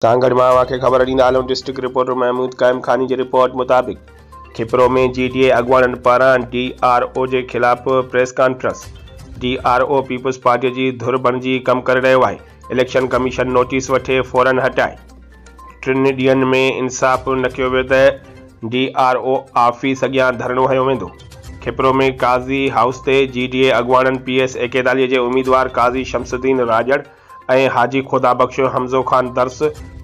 सांगड़ मावा खे ख़बर ॾींदा आहियूं। डिस्ट्रिक्ट रिपोर्टर महमूद क़ाइम खानी जी रिपोर्ट मुताबिक़ खिपरो में GDA अॻुवाणनि पारां DRO जे ख़िलाफ़ प्रेस कॉन्फ्रेंस। DRO पीपल्स पार्टीअ जी धुर बणिजी कमु करे रहियो आहे। इलेक्शन कमीशन नोटिस वठे फौरन हटाए। 3 ॾींहंनि में इंसाफ़ न कयो वियो त DRO ऑफिस अॻियां धरणो हयो वेंदो। खिपरो में काज़ी हाउस ते GDA अॻुवाणनि PS 41 जे उम्मीदवार काज़ी शमसुद्दीन राजड़ ऐं हाजी खुदा बख्श हमज़ो खान दर्स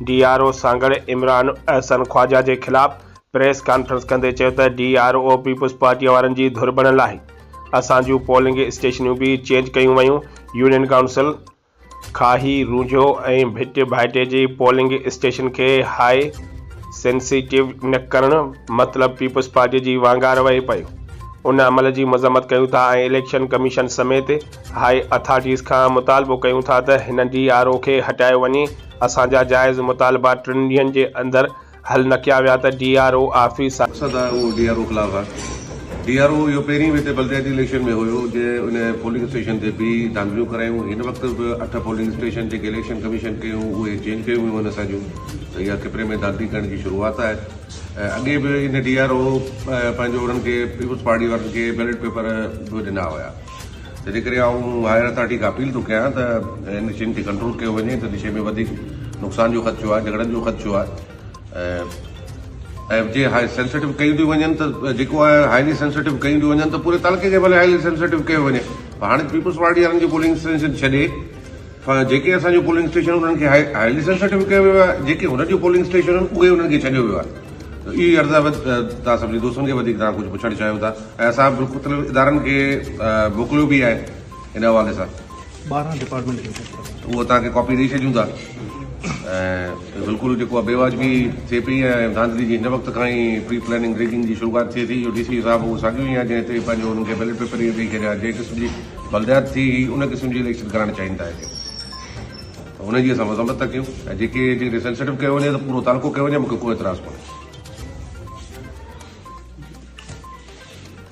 DRO सांगड़ इमरान अहसन ख्वाजा जे ख़िलाफ़ प्रेस कॉन्फ्रेंस कंदे चयो त DRO पीपल्स पार्टी वारनि जी धुर बणियल आहे। असांजूं पोलिंग स्टेशनूं बि चेंज कयूं वयूं। यूनियन काउंसिल खाही रूझो ऐं भिट भाइटे जी पोलिंग स्टेशन खे हाई सेंसिटिव न करणु मतिलबु पीपल्स पार्टी जी वांगार वहे पियो। उन अमल जी मज़म्मत कयूं था ऐं इलेक्शन कमीशन समेत हाई अथॉरिटीज़ खां मुतालबो कयूं था त हिन DRO खे हटायो वञे। असांजा जाइज़ मुतालबा 3 ॾींहंनि जे अंदरि हल न कया विया त DRO ऑफिस DRO खिलाफ़ आहे। DRO इहो पहिरीं हिते बल्दियाती इलेक्शन में हुयो जे उन पोलिंग स्टेशन ते बि धांधलियूं करायूं। हिन वक़्तु बि 8 पोलिंग स्टेशन जेके इलेक्शन कमीशन कयूं उहे चेंज कयूं हुयूं असांजूं। त इहा खिपरे में धांधली करण जी शुरूआत आहे। अॻे बि इन DRO पंहिंजो उन्हनि खे पीपल्स पार्टी वारनि खे बैलेट पेपर बि ॾिना हुया। तंहिंजे करे आऊं हायर अथॉरिटी खां अपील थो कयां त इन शयुनि खे कंट्रोल कयो वञे त शइ में वधीक नुक़सान जो ख़दशो आहे, झगड़नि जो ख़दशो आहे। ऐं जे हाई सेंसिटिव कयूं थियूं वञनि त जेको आहे हाईली सेंसिटिव कयूं थियूं वञनि त पूरे तालुके खे भले हाईली सेंसिटिव कयो वञे। हाणे पीपल्स पार्टी वारनि जो पोलिंग स्टेशन छॾे जेके असांजो पोलिंग स्टेशन उन्हनि खे हाईली सेंसिटिव कयो वियो आहे। जेके हुन जो पोलिंग स्टेशन आहिनि उहे उन्हनि खे छॾियो वियो आहे। इहा अर्ज़ा तव्हां सभिनी दोस्तनि खे वधीक तव्हां कुझु पुछणु चाहियो था ऐं असां मुख़्तलिफ़ इदारनि खे मोकिलियो बि आहे इन हवाले सां। 12 डिपार्टमेंट उहो तव्हांखे कॉपी ॾेई छॾियूं था। ऐं बिल्कुलु जेको आहे बेवाजिबी थिए पई ऐं धांधली जी हिन वक़्त खां ई प्री प्लानिंग रिगिंग जी शुरूआत थिए थी। इहो DC साहिबु उहो साॻियो ई आहे जंहिं ते पंहिंजो हुननि खे बैलेट पेपर ॾेई छॾिया। जंहिं क़िस्म जी बल्दियात थी उन क़िस्म जी इलेक्शन कराइणु चाहिनि था हिते। हुनजी असां मज़म्मत था कयूं ऐं जेके सेंसिटिव कयो वञे त पूरो तालुको कयो वञे, मूंखे कोई एतिराज़ कोन्हे।